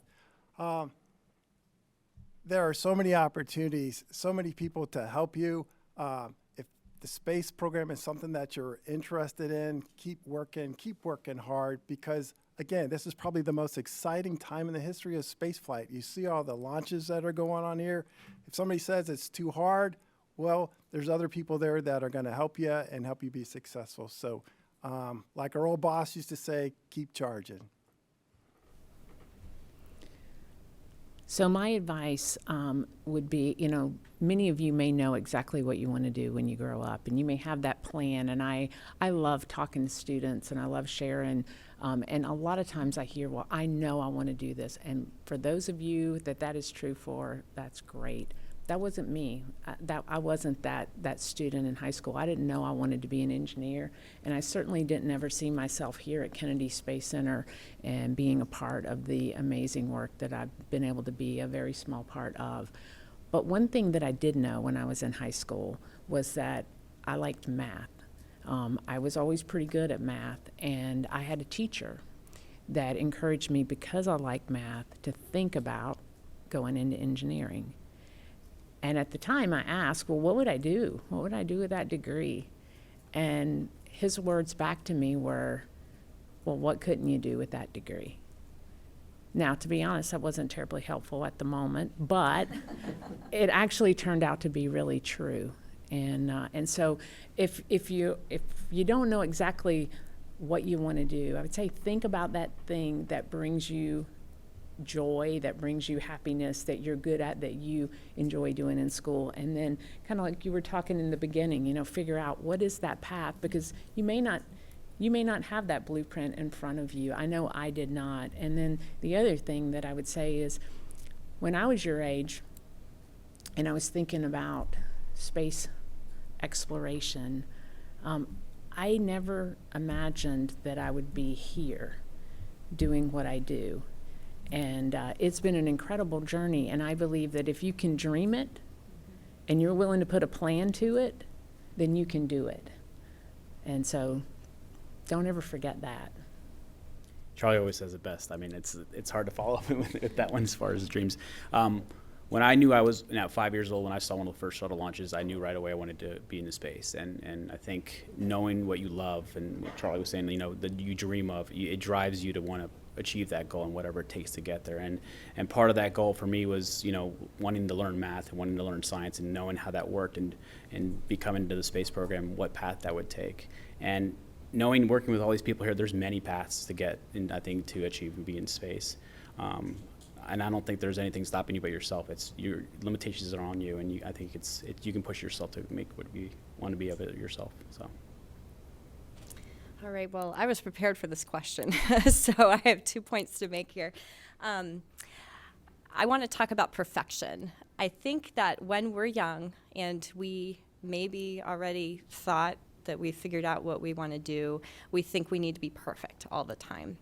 There are so many opportunities, so many people to help you. If the space program is something that you're interested in, keep working hard, because again, this is probably the most exciting time in the history of spaceflight. You see all the launches that are going on here. If somebody says it's too hard, well, there's other people there that are going to help you and help you be successful. So like our old boss used to say, keep charging. So my advice would be, you know, many of you may know exactly what you want to do when you grow up, and you may have that plan. And I love talking to students, and I love sharing. And a lot of times I hear, well, I know I want to do this. And for those of you that is true for, that's great. That wasn't me. I wasn't that student in high school. I didn't know I wanted to be an engineer, and I certainly didn't ever see myself here at Kennedy Space Center and being a part of the amazing work that I've been able to be a very small part of. But one thing that I did know when I was in high school was that I liked math. I was always pretty good at math, and I had a teacher that encouraged me, because I liked math, to think about going into engineering. And at the time I asked, well, what would I do? What would I do with that degree? And his words back to me were, well, what couldn't you do with that degree? Now, to be honest, that wasn't terribly helpful at the moment, but it actually turned out to be really true. And so if you don't know exactly what you want to do, I would say think about that thing that brings you joy, that brings you happiness, that you're good at, that you enjoy doing in school. And then, kind of like you were talking in the beginning, you know, figure out what is that path, because you may not have that blueprint in front of you. I know I did not. And then the other thing that I would say is, when I was your age and I was thinking about space exploration, I never imagined that I would be here doing what I do. And it's been an incredible journey, and I believe that if you can dream it and you're willing to put a plan to it, then you can do it. And so don't ever forget that. Charlie always says it best. I mean, it's hard to follow up with that one as far as dreams. When I knew I was 5 years old, when I saw one of the first shuttle launches, I knew right away I wanted to be in the space. And I think knowing what you love, and what Charlie was saying, you know, that you dream of, it drives you to want to achieve that goal and whatever it takes to get there. And part of that goal for me was, you know, wanting to learn math and wanting to learn science and knowing how that worked, and becoming to the space program, what path that would take. And knowing, working with all these people here, there's many paths to get, and I think, to achieve and be in space. And I don't think there's anything stopping you but yourself. It's your limitations are on you, and I think you can push yourself to make what you want to be of it yourself. So. All right, well, I was prepared for this question, so I have 2 points to make here. I want to talk about perfection. I think that when we're young and we maybe already thought that we figured out what we want to do, we think we need to be perfect all the time.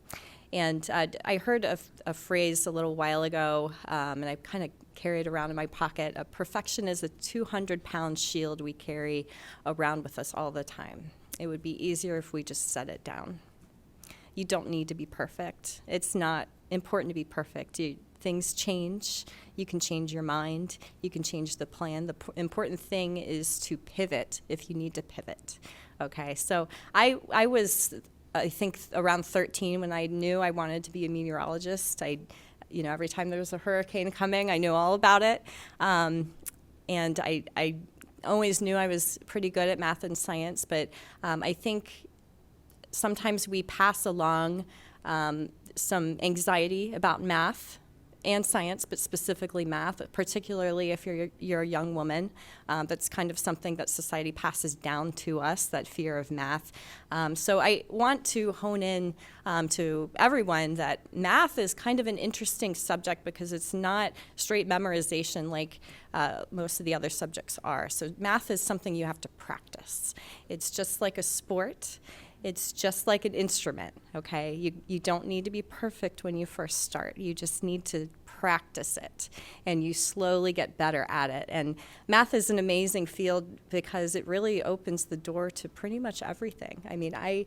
And I heard a phrase a little while ago, and I kind of carry it around in my pocket. Perfection is a 200-pound shield we carry around with us all the time. It would be easier if we just set it down. You don't need to be perfect. It's not important to be perfect. Things change. You can change your mind. You can change the plan. The important thing is to pivot if you need to pivot. Okay, so I was, I think, around 13 when I knew I wanted to be a meteorologist. Every time there was a hurricane coming, I knew all about it. And I always knew I was pretty good at math and science, but I think sometimes we pass along some anxiety about math and science, but specifically math, particularly if you're a young woman. That's kind of something that society passes down to us, that fear of math. So I want to hone in to everyone that math is kind of an interesting subject because it's not straight memorization like most of the other subjects are. So math is something you have to practice. It's just like a sport. It's just like an instrument, okay? You don't need to be perfect when you first start. You just need to practice it, and you slowly get better at it. And math is an amazing field because it really opens the door to pretty much everything. I mean, I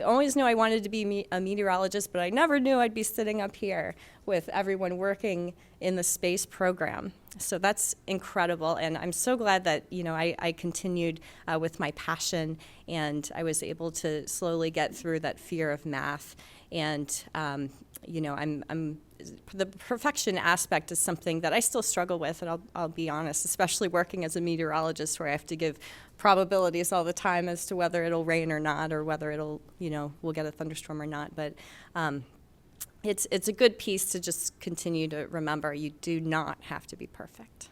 always knew I wanted to be a meteorologist, but I never knew I'd be sitting up here with everyone working in the space program. So that's incredible, and I'm so glad that I continued with my passion, and I was able to slowly get through that fear of math. And I'm the perfection aspect is something that I still struggle with, and I'll be honest, especially working as a meteorologist where I have to give probabilities all the time as to whether it'll rain or not, or whether we'll get a thunderstorm or not. But it's a good piece to just continue to remember you do not have to be perfect.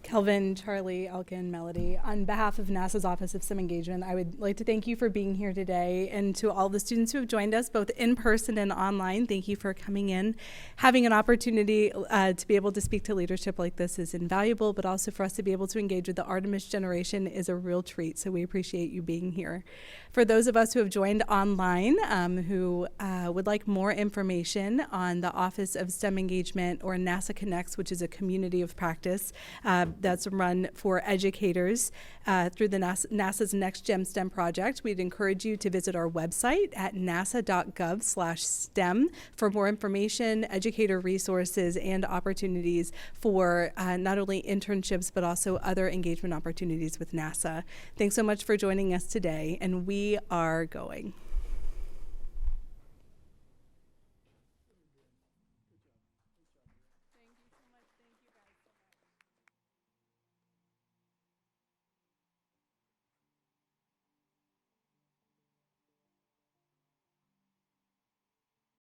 Kelvin, Charlie, Elkin, Melody, on behalf of NASA's Office of STEM Engagement, I would like to thank you for being here today, and to all the students who have joined us both in person and online, thank you for coming in. Having an opportunity to be able to speak to leadership like this is invaluable, but also for us to be able to engage with the Artemis generation is a real treat, so we appreciate you being here. For those of us who have joined online who would like more information on the Office of STEM Engagement or NASA Connects, which is a community of practice that's run for educators through the NASA's Next Gen STEM project, we'd encourage you to visit our website at nasa.gov/STEM for more information, educator resources, and opportunities for not only internships, but also other engagement opportunities with NASA. Thanks so much for joining us today, and we are going.